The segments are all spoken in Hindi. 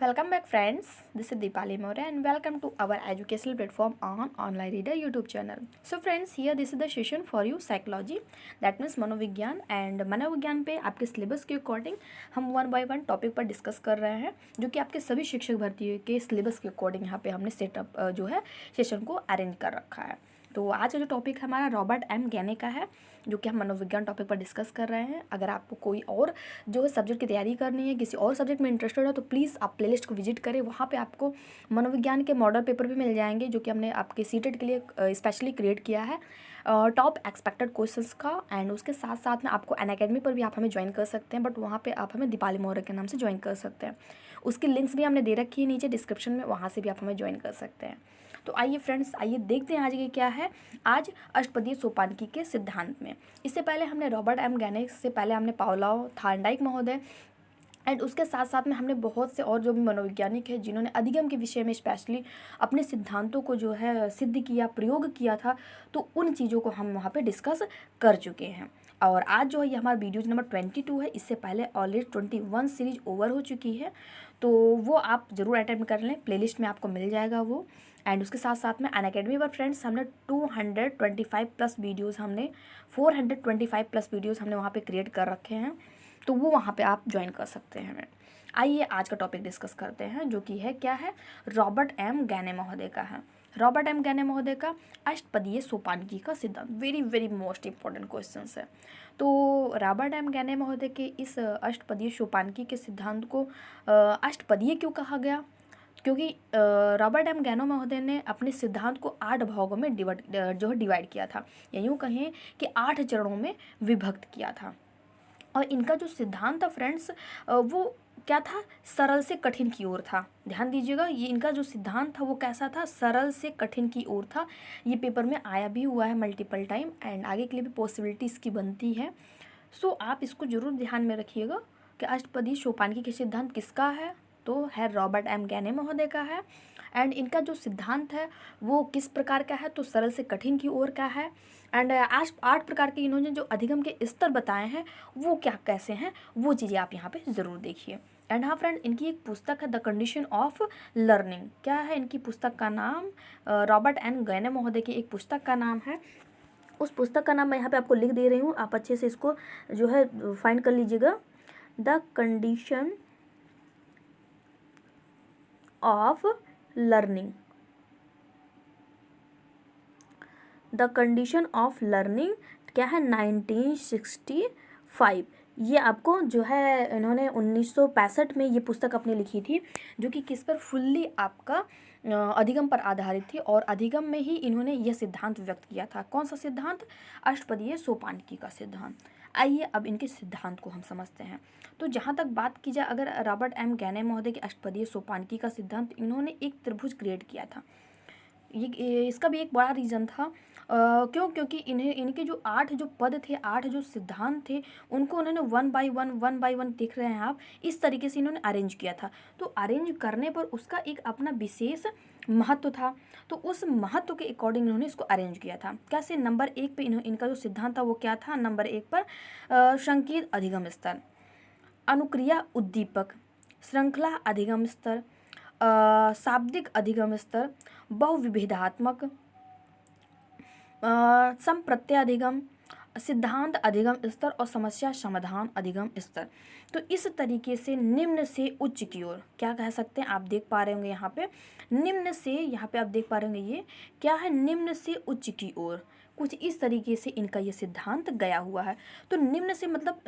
Welcome back friends, this is Deepali More and welcome to our educational platform on Online Reader YouTube channel. So friends, here this is the session for you psychology, that means मनोविज्ञान एंड मनोविज्ञान पे आपके सिलेबस के अकॉर्डिंग हम वन बाय वन टॉपिक पर डिस्कस कर रहे हैं जो कि आपके सभी शिक्षक भर्ती के सिलेबस के अकॉर्डिंग यहाँ पे हमने सेटअप जो है सेशन को अरेंज कर रखा है। तो आज का जो टॉपिक हमारा रॉबर्ट एम गैने का है जो कि हम मनोविज्ञान टॉपिक पर डिस्कस कर रहे हैं। अगर आपको कोई और जो है सब्जेक्ट की तैयारी करनी है, किसी और सब्जेक्ट में इंटरेस्टेड हो तो प्लीज़ आप प्लेलिस्ट को विजिट करें। वहाँ पे आपको मनोविज्ञान के मॉडल पेपर भी मिल जाएंगे जो कि हमने आपके सीटेट के लिए स्पेशली क्रिएट किया है टॉप एक्सपेक्टेड क्वेश्चंस का। एंड उसके साथ साथ में आपको अनअकैडमी पर भी आप हमें ज्वाइन कर सकते हैं, बट वहाँ पे आप हमें दीपाली मौर्य के नाम से ज्वाइन कर सकते हैं। उसकी लिंक्स भी हमने दे रखी है नीचे डिस्क्रिप्शन में, वहाँ से भी आप हमें ज्वाइन कर सकते हैं। तो आइए फ्रेंड्स, आइए देखते हैं आज ये क्या है। आज अष्टपदीय सोपानकी के सिद्धांत में इससे पहले हमने रॉबर्ट एम गैने से पहले हमने पाउलाओ थार्नडाइक महोदय एंड उसके साथ साथ में हमने बहुत से और जो भी मनोवैज्ञानिक है जिन्होंने अधिगम के विषय में स्पेशली अपने सिद्धांतों को जो है सिद्ध किया, प्रयोग किया था, तो उन चीज़ों को हम वहाँ पे डिस्कस कर चुके हैं। और आज जो है ये हमारा वीडियो नंबर 22 है। इससे पहले ऑलरेडी 21 सीरीज ओवर हो चुकी है, तो वो आप ज़रूर अटेम्प्ट कर लें, प्लेलिस्ट में आपको मिल जाएगा वो। एंड उसके साथ साथ में अनअकैडमी पर फ्रेंड्स हमने 225 प्लस वीडियोज़ हमने 425 प्लस वीडियोज़ हमने वहाँ पे क्रिएट कर रखे हैं, तो वो वहाँ पे आप ज्वाइन कर सकते हैं। आइए आज का टॉपिक डिस्कस करते हैं जो कि है क्या है, रॉबर्ट एम गैने महोदय का है। रॉबर्ट एम गैने महोदय का अष्टपदीय सोपानकी का सिद्धांत, very very most important question है। तो रॉबर्ट एम गैने महोदय के इस अष्टपदीय सोपानकी के सिद्धांत को अष्टपदीय क्यों कहा गया, क्योंकि रॉबर्ट एम गैनो महोदय ने अपने सिद्धांत को 8 भागों में डिवाइड किया था, या यूँ कहें कि 8 चरणों में विभक्त किया था। और इनका जो सिद्धांत था फ्रेंड्स वो क्या था, सरल से कठिन की ओर था। ध्यान दीजिएगा, ये इनका जो सिद्धांत था वो कैसा था, सरल से कठिन की ओर था। ये पेपर में आया भी हुआ है मल्टीपल टाइम एंड आगे के लिए भी पॉसिबिलिटी इसकी बनती है। सो आप इसको जरूर ध्यान में रखिएगा कि अष्टपदी सोपानकी के सिद्धांत किसका है, तो है रॉबर्ट एम गैने महोदय का है। एंड इनका जो सिद्धांत है वो किस प्रकार का है, तो सरल से कठिन की ओर का है। एंड आज 8 प्रकार के इन्होंने जो अधिगम के स्तर बताए हैं वो क्या कैसे हैं, वो चीज़ें आप यहाँ पे ज़रूर देखिए। एंड हाँ फ्रेंड, इनकी एक पुस्तक है द कंडीशन ऑफ लर्निंग। क्या है इनकी पुस्तक का नाम, रॉबर्ट एम गैने महोदय की एक पुस्तक का नाम है। उस पुस्तक का नाम मैं यहाँ पे आपको लिख दे रही हूँ, आप अच्छे से इसको जो है फाइंड कर लीजिएगा। The condition of learning, the condition of learning क्या है, 1965। ये आपको जो है इन्होंने 1965 में ये पुस्तक अपनी लिखी थी, जो कि किस पर, फुल्ली आपका अधिगम पर आधारित थी। और अधिगम में ही इन्होंने यह सिद्धांत व्यक्त किया था। कौन सा सिद्धांत, अष्टपदीय सोपानकी का सिद्धांत। आइए अब इनके सिद्धांत को हम समझते हैं। तो जहाँ तक बात की जाए, अगर रॉबर्ट एम गैने महोदय के अष्टपदीय सोपानकी का सिद्धांत, इन्होंने एक त्रिभुज क्रिएट किया था। ये इसका भी एक बड़ा रीज़न था, क्योंकि इनके जो 8 जो पद थे, 8 जो सिद्धांत थे, उनको उन्होंने वन बाय वन देख रहे हैं आप, इस तरीके से इन्होंने अरेंज किया था। तो अरेंज करने पर उसका एक अपना विशेष महत्व था, तो उस महत्व के अकॉर्डिंग इन्होंने इसको अरेंज किया था। कैसे, नंबर 1 पे इनका जो सिद्धांत था वो क्या था, नंबर 1 पर संकेत अधिगम स्तर, अनुक्रिया उद्दीपक, श्रृंखला अधिगम स्तर, शाब्दिक अधिगम स्तर, बहुविभेदात्मक, संप्रत्यय अधिगम, सिद्धांत अधिगम स्तर और समस्या समाधान अधिगम स्तर। तो इस तरीके से निम्न से उच्च की ओर, क्या कह सकते हैं, आप देख पा रहे होंगे यहाँ पे निम्न से, यहाँ पे आप देख पा रहे होंगे ये क्या है, निम्न से उच्च की ओर, कुछ इस तरीके से इनका ये सिद्धांत गया हुआ है। तो निम्न से मतलब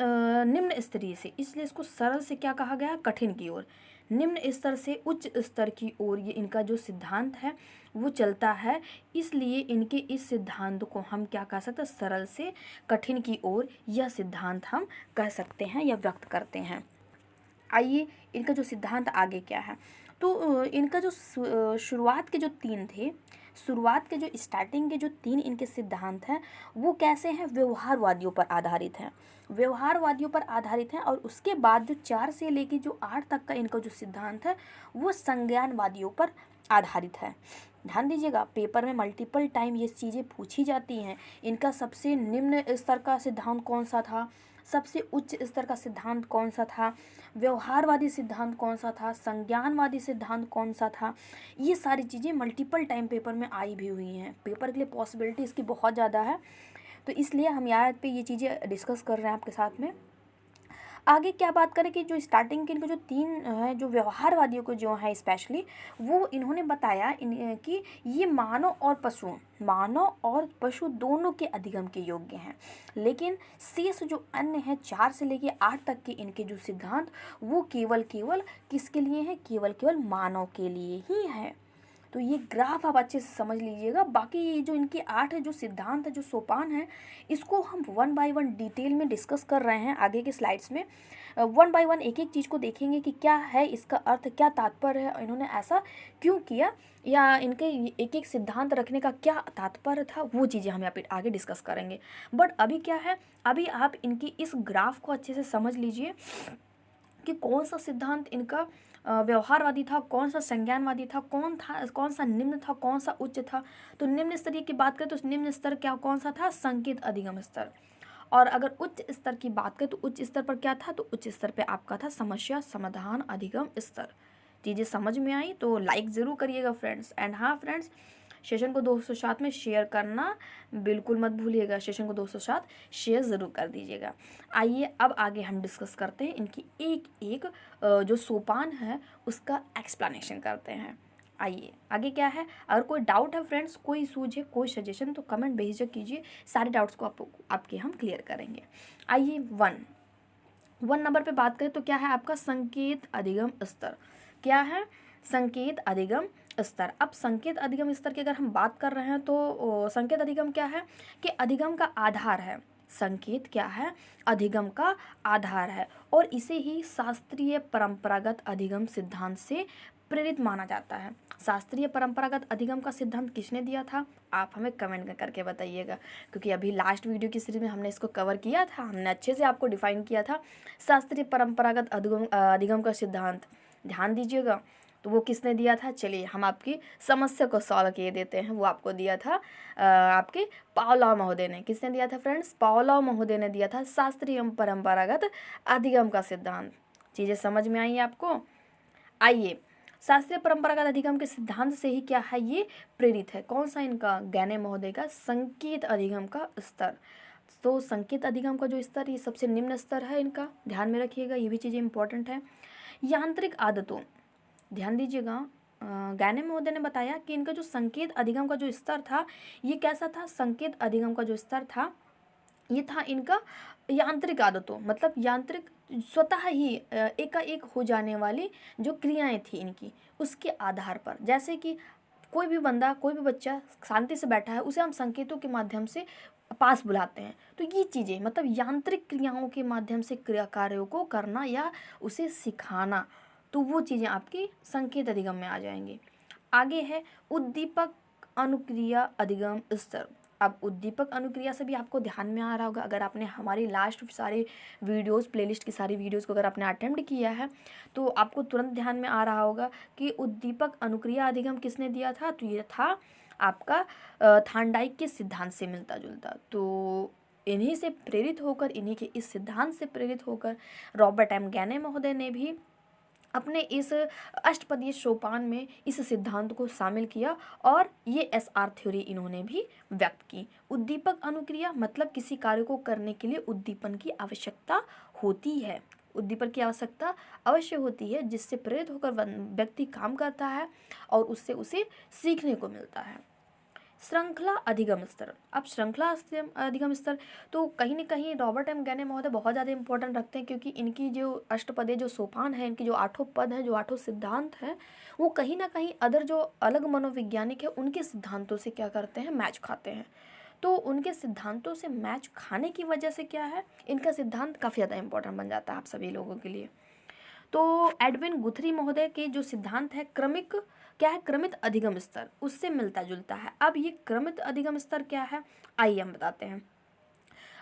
निम्न स्तरीय से, इसलिए इसको सरल से क्या कहा गया, कठिन की ओर। निम्न स्तर से उच्च स्तर की ओर ये इनका जो सिद्धांत है वो चलता है। इसलिए इनके इस सिद्धांत को हम क्या कह सकते हैं, सरल से कठिन की ओर यह सिद्धांत हम कह सकते हैं या व्यक्त करते हैं। आइए इनका जो सिद्धांत आगे क्या है, तो इनका जो शुरुआत के जो 3 थे, शुरुआत के जो स्टार्टिंग के जो 3 इनके सिद्धांत हैं वो कैसे हैं, व्यवहारवादियों पर आधारित हैं, व्यवहारवादियों पर आधारित हैं। और उसके बाद जो 4 से लेके जो 8 तक का इनका जो सिद्धांत है वो संज्ञानवादियों पर आधारित है। ध्यान दीजिएगा, पेपर में मल्टीपल टाइम ये चीज़ें पूछी जाती हैं। इनका सबसे निम्न स्तर का सिद्धांत कौन सा था, सबसे उच्च स्तर का सिद्धांत कौन सा था, व्यवहारवादी सिद्धांत कौन सा था, संज्ञानवादी सिद्धांत कौन सा था। ये सारी चीज़ें मल्टीपल टाइम पेपर में आई भी हुई हैं। पेपर के लिए पॉसिबिलिटी इसकी बहुत ज़्यादा है, तो इसलिए हम यहाँ पे ये चीज़ें डिस्कस कर रहे हैं आपके साथ में। आगे क्या बात करें कि जो स्टार्टिंग के इनके जो तीन है, जो व्यवहारवादियों को जो है स्पेशली, वो इन्होंने बताया कि ये मानव और पशु दोनों के अधिगम के योग्य हैं, लेकिन शेष जो अन्य है 4 से लेके 8 तक के इनके जो सिद्धांत, वो केवल किसके लिए हैं, केवल मानव के लिए ही है। तो ये ग्राफ आप अच्छे से समझ लीजिएगा। बाकी ये जो इनके 8 जो सिद्धांत है, जो सोपान है, इसको हम 1 बाय 1 डिटेल में डिस्कस कर रहे हैं आगे के स्लाइड्स में। 1 बाय 1 एक एक चीज़ को देखेंगे कि क्या है इसका अर्थ, क्या तात्पर्य है, इन्होंने ऐसा क्यों किया, या इनके एक एक सिद्धांत रखने का क्या तात्पर्य था, वो चीज़ें हम यहाँ पे आगे डिस्कस करेंगे। बट अभी क्या है, अभी आप इनकी इस ग्राफ को अच्छे से समझ लीजिए कि कौन सा सिद्धांत इनका व्यवहारवादी था, कौन सा संज्ञानवादी था, कौन सा निम्न था, कौन सा उच्च था। तो निम्न स्तरीय की बात करें तो निम्न स्तर कौन सा था, संकेत अधिगम स्तर। और अगर उच्च स्तर की बात करें तो उच्च स्तर पर क्या था, तो उच्च स्तर पे आपका था समस्या समाधान अधिगम स्तर। चीज़ें समझ में आई तो लाइक ज़रूर करिएगा फ्रेंड्स। एंड हाँ फ्रेंड्स, सेशन को दोस्तों साथ में शेयर करना बिल्कुल मत भूलिएगा। सेशन को दोस्तों साथ शेयर ज़रूर कर दीजिएगा। आइए अब आगे हम डिस्कस करते हैं इनकी एक एक जो सोपान है उसका एक्सप्लेनेशन करते हैं। आइए आगे क्या है, अगर कोई डाउट है फ्रेंड्स, कोई सूझे, कोई सजेशन, तो कमेंट बेझिझक कीजिए। सारे डाउट्स को आपके हम क्लियर करेंगे। आइए 1 नंबर पे बात करें तो क्या है आपका संकेत अधिगम स्तर। क्या है, संकेत अधिगम स्तर। अब संकेत अधिगम स्तर की अगर हम बात कर रहे हैं तो संकेत अधिगम क्या है कि अधिगम का आधार है। संकेत क्या है, अधिगम का आधार है, और इसे ही शास्त्रीय परंपरागत अधिगम सिद्धांत से प्रेरित माना जाता है। शास्त्रीय परंपरागत अधिगम का सिद्धांत किसने दिया था, आप हमें कमेंट करके बताइएगा, क्योंकि अभी लास्ट वीडियो की सीरीज में हमने इसको कवर किया था, हमने अच्छे से आपको डिफाइन किया था शास्त्रीय परंपरागत अधिगम का सिद्धांत। ध्यान दीजिएगा, तो वो किसने दिया था, चलिए हम आपकी समस्या को सॉल्व किए देते हैं। वो आपको दिया था आपके पावलोव महोदय ने। किसने दिया था फ्रेंड्स, पावलोव महोदय ने दिया था शास्त्रीय परंपरागत अधिगम का सिद्धांत। चीज़ें समझ में आई आपको। आइए, शास्त्रीय परंपरागत अधिगम के सिद्धांत से ही क्या है, ये प्रेरित है। कौन सा, इनका गैने महोदय का संकेत अधिगम का स्तर। तो संकेत अधिगम का जो स्तर, ये सबसे निम्न स्तर है इनका, ध्यान में रखिएगा, ये भी चीज़ें इंपॉर्टेंट है। यांत्रिक आदतों, ध्यान दीजिएगा, गैने महोदय ने बताया कि इनका जो संकेत अधिगम का जो स्तर था, ये कैसा था, संकेत अधिगम का जो स्तर था ये था इनका यांत्रिक आदतों, मतलब यांत्रिक स्वतः ही एकाएक हो जाने वाली जो क्रियाएं थी इनकी, उसके आधार पर। जैसे कि कोई भी बंदा, कोई भी बच्चा शांति से बैठा है, उसे हम संकेतों के माध्यम से पास बुलाते हैं। तो ये चीज़ें मतलब यांत्रिक क्रियाओं के माध्यम से क्रिया कार्यों को करना या उसे सिखाना, तो वो चीज़ें आपकी संकेत अधिगम में आ जाएंगी। आगे है उद्दीपक अनुक्रिया अधिगम स्तर। अब उद्दीपक अनुक्रिया से भी आपको ध्यान में आ रहा होगा, अगर आपने हमारी लास्ट सारे वीडियोस, प्लेलिस्ट की सारी वीडियोस को अगर आपने अटेम्प्ट किया है तो आपको तुरंत ध्यान में आ रहा होगा कि उद्दीपक अनुक्रिया अधिगम किसने दिया था, तो ये था आपका थार्नडाइक के सिद्धांत से मिलता जुलता। तो इन्हीं से प्रेरित होकर, इन्हीं के इस सिद्धांत से प्रेरित होकर रॉबर्ट एम गैने महोदय ने भी अपने इस अष्टपदीय सोपान में इस सिद्धांत को शामिल किया, और ये एसआर थ्योरी इन्होंने भी व्यक्त की। उद्दीपक अनुक्रिया मतलब किसी कार्य को करने के लिए उद्दीपन की आवश्यकता होती है, उद्दीपन की आवश्यकता अवश्य होती है, जिससे प्रेरित होकर व्यक्ति काम करता है और उससे उसे सीखने को मिलता है। श्रृंखला अधिगम स्तर। अब श्रृंखला अधिगम स्तर तो कहीं ना कहीं रॉबर्ट एम गैने महोदय बहुत ज़्यादा इंपॉर्टेंट रखते हैं, क्योंकि इनकी जो अष्टपदे जो सोपान है, इनकी जो 8 पद हैं, जो 8 सिद्धांत हैं, वो कहीं ना कहीं अदर जो अलग मनोवैज्ञानिक है उनके सिद्धांतों से क्या करते हैं, मैच खाते हैं। तो उनके सिद्धांतों से मैच खाने की वजह से क्या है, इनका सिद्धांत काफ़ी ज़्यादा इंपॉर्टेंट बन जाता है आप सभी लोगों के लिए। तो एडविन गुथरी महोदय के जो सिद्धांत है क्रमिक, क्या है, क्रमित अधिगम स्तर, उससे मिलता जुलता है। अब ये क्रमित अधिगम स्तर क्या है, आइए हम बताते हैं।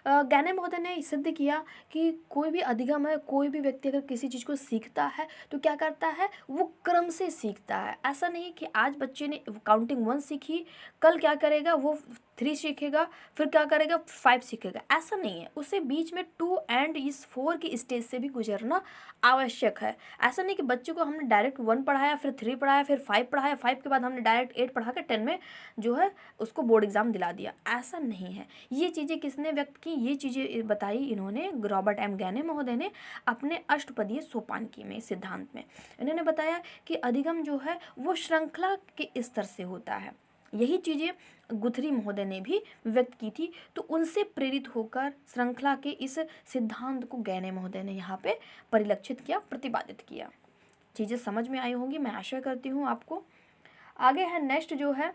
गैने महोदय ने सिद्ध किया कि कोई भी अधिगम है, कोई भी व्यक्ति अगर किसी चीज़ को सीखता है तो क्या करता है, वो क्रम से सीखता है। ऐसा नहीं कि आज बच्चे ने काउंटिंग 1 सीखी, कल क्या करेगा, वो 3 सीखेगा, फिर क्या करेगा 5 सीखेगा, ऐसा नहीं है। उसे बीच में 2 एंड इस 4 की स्टेज से भी गुजरना आवश्यक है। ऐसा नहीं कि बच्चे को हमने डायरेक्ट 1 पढ़ाया, फिर 3 पढ़ाया, फिर 5 पढ़ाया, 5 के बाद हमने डायरेक्ट 8 पढ़ा के 10 में जो है उसको बोर्ड एग्जाम दिला दिया, ऐसा नहीं है। ये चीज़ें किसने व्यक्त की, ये चीज़ें बताई इन्होंने रॉबर्ट एम गैने महोदय ने अपने अष्टपदीय सोपानकी में सिद्धांत में। इन्होंने बताया कि अधिगम जो है वो श्रृंखला के स्तर से होता है। यही चीज़ें गुथरी महोदय ने भी व्यक्त की थी, तो उनसे प्रेरित होकर श्रृंखला के इस सिद्धांत को गैने महोदय ने यहाँ पे परिलक्षित किया, प्रतिपादित किया। चीज़ें समझ में आई होंगी, मैं आशा करती हूँ आपको। आगे है नेक्स्ट जो है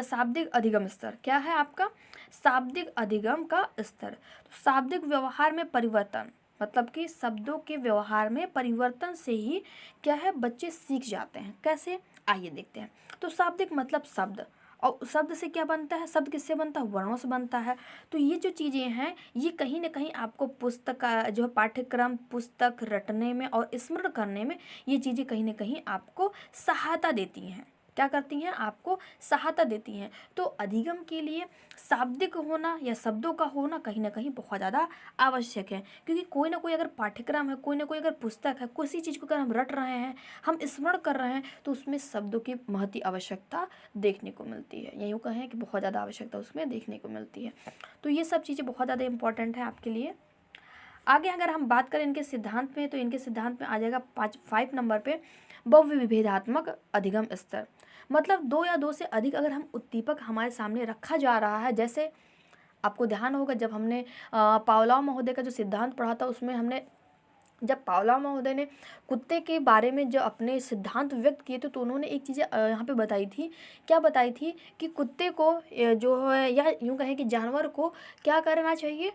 शाब्दिक अधिगम स्तर। क्या है आपका शाब्दिक अधिगम का स्तर। तो शाब्दिक व्यवहार में परिवर्तन, मतलब कि शब्दों के व्यवहार में परिवर्तन से ही क्या है बच्चे सीख जाते हैं। कैसे, आइए देखते हैं। तो शाब्दिक मतलब शब्द, और शब्द से क्या बनता है, शब्द किससे बनता है, वर्णों से बनता है। तो ये जो चीज़ें हैं ये कहीं ना कहीं आपको पुस्तक का जो है पाठ्यक्रम पुस्तक रटने में और स्मरण करने में ये चीज़ें कहीं ना कहीं आपको सहायता देती हैं। क्या करती हैं, आपको सहायता देती हैं। तो अधिगम के लिए शाब्दिक होना या शब्दों का होना कहीं ना कहीं बहुत ज़्यादा आवश्यक है, क्योंकि कोई ना कोई अगर पाठ्यक्रम है, कोई ना कोई अगर पुस्तक है, किसी चीज़ को अगर हम रट रहे हैं, हम स्मरण कर रहे हैं, तो उसमें शब्दों की महती आवश्यकता देखने को मिलती है, यूँ कहें कि बहुत ज़्यादा आवश्यकता उसमें देखने को मिलती है। तो ये सब चीज़ें बहुत ज़्यादा इंपॉर्टेंट है आपके लिए। आगे अगर हम बात करें इनके सिद्धांत में, तो इनके सिद्धांत में आ जाएगा 5 नंबर पे बहुविभेदात्मक अधिगम स्तर। मतलब 2 या 2 से अधिक अगर हम उद्दीपक हमारे सामने रखा जा रहा है, जैसे आपको ध्यान होगा जब हमने पावलोव महोदय का जो सिद्धांत पढ़ा था, उसमें हमने जब पावलोव महोदय ने कुत्ते के बारे में जो अपने सिद्धांत व्यक्त किए थे, तो उन्होंने एक चीज़ें यहाँ पे बताई थी। क्या बताई थी कि कुत्ते को जो है या यूँ कहें कि जानवर को क्या करना चाहिए,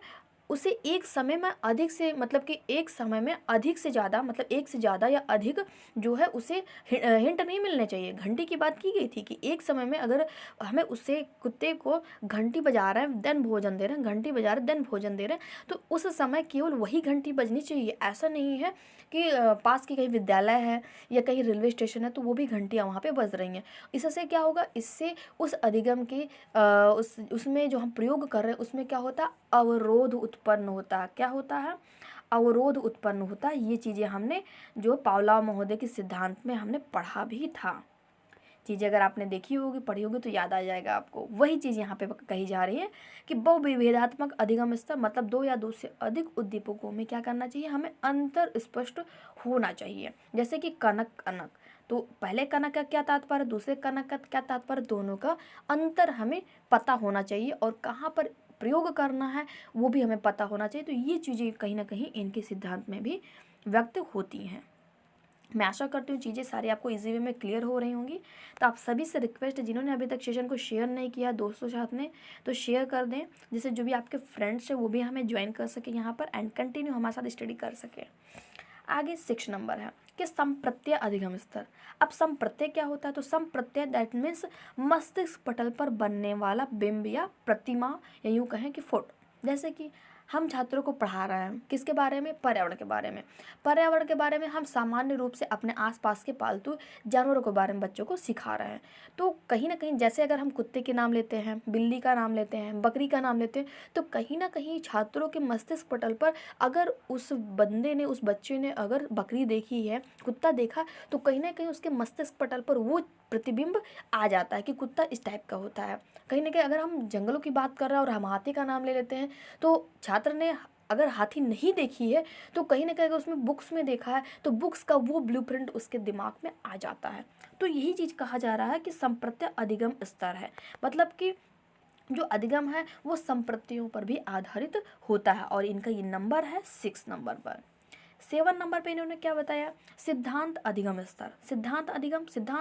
उसे एक समय में अधिक से मतलब कि एक समय में अधिक से ज़्यादा मतलब एक से ज़्यादा या अधिक जो है उसे हिंट नहीं मिलने चाहिए। घंटी की बात की गई थी कि एक समय में अगर हमें उससे कुत्ते को घंटी बजा रहे हैं देन भोजन दे रहे हैं, घंटी बजा रहे हैं देन भोजन दे रहे हैं, तो उस समय केवल वही घंटी बजनी चाहिए। ऐसा नहीं है कि पास की कहीं विद्यालय है या कहीं रेलवे स्टेशन है तो वो भी घंटियाँ वहाँ पे बज रही हैं। इससे क्या होगा, इससे उस अधिगम के उसमें जो हम प्रयोग कर रहे हैं उसमें क्या होता है, अवरोध उत्पन्न होता है। क्या होता है, अवरोध उत्पन्न होता है। ये चीज़ें हमने जो पावलोव महोदय के सिद्धांत में हमने पढ़ा भी था। चीज़ें अगर आपने देखी होगी पढ़ी होगी तो याद आ जाएगा आपको। वही चीज़ यहाँ पे कही जा रही है कि बहुविभेदात्मक अधिगम स्तर मतलब 2 या 2 से अधिक उद्दीपकों में क्या करना चाहिए, हमें अंतर स्पष्ट होना चाहिए। जैसे कि कनक अनक, तो पहले कनक का क्या तात्पर्य, दूसरे कनक का क्या तात्पर्य, दोनों का अंतर हमें पता होना चाहिए और कहाँ पर प्रयोग करना है वो भी हमें पता होना चाहिए। तो ये चीज़ें कहीं ना कहीं इनके सिद्धांत में भी व्यक्त होती हैं। मैं आशा करती हूँ चीज़ें सारी आपको इजी वे में क्लियर हो रही होंगी। तो आप सभी से रिक्वेस्ट है, जिन्होंने अभी तक सेशन को शेयर नहीं किया दोस्तों साथ में, तो शेयर कर दें, जिससे जो भी आपके फ्रेंड्स हैं वो भी हमें ज्वाइन कर सके यहाँ पर एंड कंटिन्यू हमारे साथ स्टडी कर सके। आगे 6 नंबर है कि संप्रत्यय अधिगम स्तर। अब संप्रत्यय क्या होता है, तो संप्रत्यय दैट मीन्स मस्तिष्क पटल पर बनने वाला बिंब या प्रतिमा या यूँ कहें कि फोटो। जैसे कि हम छात्रों को पढ़ा रहे हैं किसके बारे में, पर्यावरण के बारे में। पर्यावरण के बारे में हम सामान्य रूप से अपने आसपास के पालतू जानवरों के बारे में बच्चों को सिखा रहे हैं। तो कहीं ना कहीं जैसे अगर हम कुत्ते के नाम लेते हैं, बिल्ली का नाम लेते हैं, बकरी का नाम लेते हैं, तो कहीं ना कहीं छात्रों के मस्तिष्क पटल पर अगर उस बंदे ने उस बच्चे ने अगर बकरी देखी है, कुत्ता देखा, तो कहीं ना कहीं उसके मस्तिष्क पटल पर वो प्रतिबिंब आ जाता है कि कुत्ता इस टाइप का होता है। कहीं ना कहीं अगर हम जंगलों की बात कर रहे हैं और हम हाथी का नाम ले लेते हैं, तो छात्र ने अगर हाथी नहीं देखी है तो कहीं ना कहीं अगर उसमें बुक्स में देखा है तो बुक्स का वो ब्लूप्रिंट उसके दिमाग में आ जाता है। तो यही चीज़ कहा जा रहा है कि संप्रत्यय अधिगम स्तर है, मतलब कि जो अधिगम है वो संप्रत्ययों पर भी आधारित होता है और इनका ये नंबर है 6 नंबर पर। 7 नंबर पे इन्होंने क्या बताया, सिद्धांत अधिगम स्तर। सिद्धांत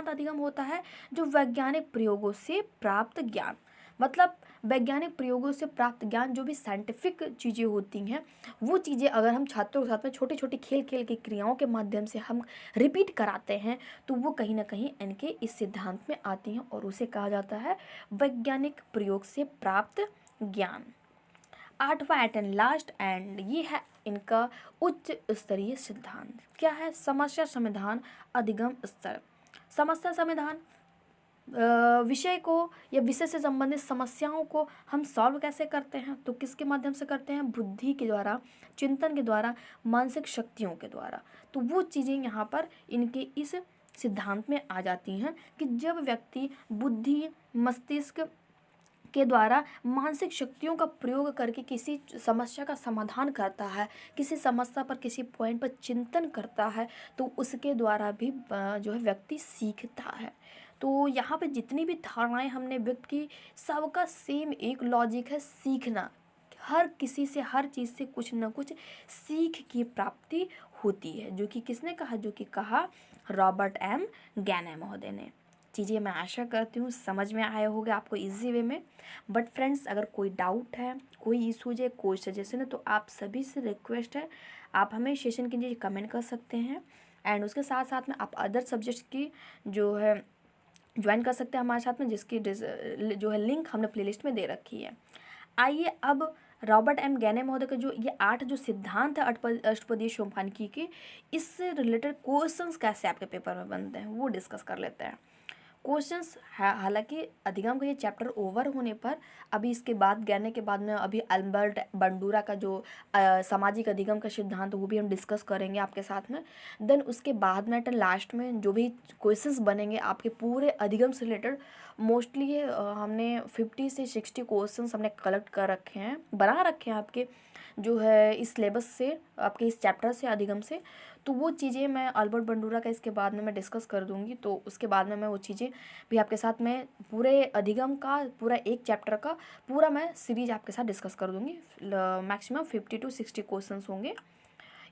अधिगम होता है जो वैज्ञानिक प्रयोगों से प्राप्त ज्ञान, मतलब वैज्ञानिक प्रयोगों से प्राप्त ज्ञान, जो भी साइंटिफिक चीज़ें होती हैं वो चीज़ें अगर हम छात्रों के साथ में छोटे छोटे खेल खेल की क्रियाओं के माध्यम से हम रिपीट कराते हैं तो वो कहीं ना कहीं इनके इस सिद्धांत में आती हैं और उसे कहा जाता है वैज्ञानिक प्रयोग से प्राप्त ज्ञान। 8वां एंड लास्ट एंड ये है इनका उच्च स्तरीय सिद्धांत। क्या है, समस्या समाधान अधिगम स्तर। समस्या समाधान विषय को या विषय से संबंधित समस्याओं को हम सॉल्व कैसे करते हैं, तो किसके माध्यम से करते हैं, बुद्धि के द्वारा, चिंतन के द्वारा, मानसिक शक्तियों के द्वारा। तो वो चीज़ें यहाँ पर इनके इस सिद्धांत में आ जाती हैं कि जब व्यक्ति बुद्धि, मस्तिष्क के द्वारा मानसिक शक्तियों का प्रयोग करके किसी समस्या का समाधान करता है, किसी समस्या पर, किसी पॉइंट पर चिंतन करता है, तो उसके द्वारा भी जो है व्यक्ति सीखता है। तो यहाँ पे जितनी भी धारणाएं हमने व्यक्त की, सबका सेम एक लॉजिक है, सीखना। हर किसी से, हर चीज़ से कुछ न कुछ सीख की प्राप्ति होती है, जो कि किसने कहा, जो कि कहा रॉबर्ट एम गैने महोदय ने। चीज़ें मैं आशा करती हूँ समझ में आया होगा आपको इजी वे में। बट फ्रेंड्स, अगर कोई डाउट है, कोई इशूज है, कोई सजेशन है, तो आप सभी से रिक्वेस्ट है, आप हमें सेशन के नीचे कमेंट कर सकते हैं। एंड उसके साथ साथ में आप अदर सब्जेक्ट्स की जो है ज्वाइन कर सकते हैं हमारे साथ में, जिसकी जो है लिंक हमने प्लेलिस्ट में दे रखी है। आइए अब रॉबर्ट एम गैने महोदय का जो ये 8 जो सिद्धांत है अष्टपदीय सोमपानकी के, इससे रिलेटेड क्वेश्चंस कैसे आपके पेपर में बनते हैं वो डिस्कस कर लेते हैं। क्वेश्चंस हालांकि अधिगम का ये चैप्टर ओवर होने पर अभी इसके बाद गैने के बाद में अभी अल्बर्ट बंडूरा का जो सामाजिक अधिगम का सिद्धांत, वो भी हम डिस्कस करेंगे आपके साथ में। देन उसके बाद में लास्ट में जो भी क्वेश्चंस बनेंगे आपके पूरे अधिगम से रिलेटेड, मोस्टली हमने 50 से 60 क्वेश्चंस हमने कलेक्ट कर रखे हैं, बना रखे हैं आपके जो है इस सिलेबस से, आपके इस चैप्टर से, अधिगम से। तो वो चीज़ें मैं अल्बर्ट बंडूरा का इसके बाद में मैं डिस्कस कर दूंगी। तो उसके बाद में मैं वो चीज़ें भी आपके साथ में पूरे अधिगम का पूरा एक चैप्टर का पूरा मैं सीरीज आपके साथ डिस्कस कर दूंगी। मैक्सिमम 50 to 60 क्वेश्चंस होंगे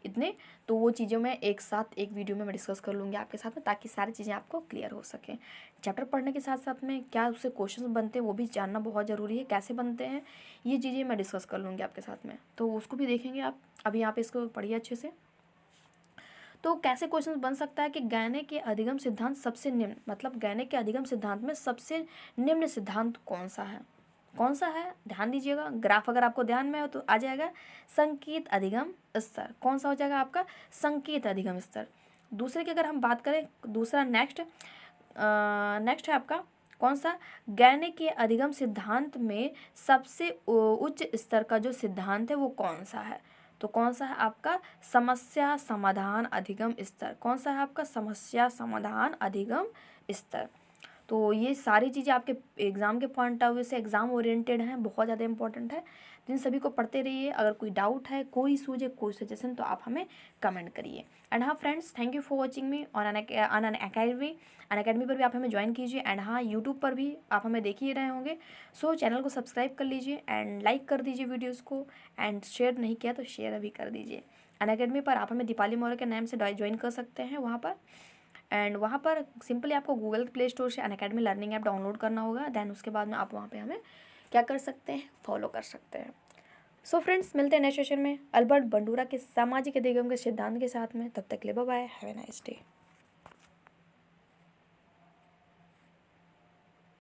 इतने। तो वो चीज़ें मैं एक साथ एक वीडियो में मैं डिस्कस कर लूँगी आपके साथ में, ताकि सारी चीज़ें आपको क्लियर हो सकें। चैप्टर पढ़ने के साथ साथ में क्या उससे क्वेश्चन बनते हैं वो भी जानना बहुत ज़रूरी है, कैसे बनते हैं ये चीज़ें मैं डिस्कस कर लूँगी आपके साथ में। तो उसको भी देखेंगे आप। अभी यहाँ पे इसको पढ़िए अच्छे से। तो कैसे क्वेश्चन बन सकता है कि गैने के अधिगम सिद्धांत सबसे निम्न, मतलब गैने के अधिगम सिद्धांत में सबसे निम्न सिद्धांत कौन सा है, कौन सा है, ध्यान दीजिएगा। ग्राफ अगर आपको ध्यान में हो तो आ जाएगा संकेत अधिगम स्तर। कौन सा हो जाएगा आपका, संकेत अधिगम स्तर। दूसरे की अगर हम बात करें, दूसरा नेक्स्ट है आपका कौन सा, गैने के अधिगम सिद्धांत में सबसे उच्च स्तर का जो सिद्धांत है वो कौन सा है। तो कौन सा है आपका, समस्या समाधान अधिगम स्तर। कौन सा है आपका, समस्या समाधान अधिगम स्तर। तो ये सारी चीज़ें आपके एग्ज़ाम के पॉइंट ऑफ व्यू से एग्ज़ाम ओरिएंटेड हैं, बहुत ज़्यादा इंपॉर्टेंट है। तो इन सभी को पढ़ते रहिए। अगर कोई डाउट है, कोई इशूज है, कोई सजेशन, तो आप हमें कमेंट करिए। एंड हाँ friends, thank you for watching me on Unacademy पर भी आप हमें ज्वाइन कीजिए। एंड हाँ, यूट्यूब पर भी आप हमें देख ही रहे होंगे। सो चैनल को सब्सक्राइब कर लीजिए एंड लाइक कर दीजिए वीडियोज़ को। एंड शेयर नहीं किया तो शेयर अभी कर दीजिए। अन अकेडमी पर आप हमें दीपाली मौर्य के नाम से ज्वाइन कर सकते हैं वहाँ पर। एंड वहाँ पर सिंपली आपको गूगल प्ले स्टोर से अनअकैडमी लर्निंग ऐप डाउनलोड करना होगा। देन उसके बाद में आप वहाँ पे हमें क्या कर सकते हैं, फॉलो कर सकते हैं। सो फ्रेंड्स, मिलते हैं नेक्स्ट सेशन में अल्बर्ट बंडूरा के सामाजिक अधिगम के सिद्धांत के साथ में। तब तक के लिए bye bye, have a nice day.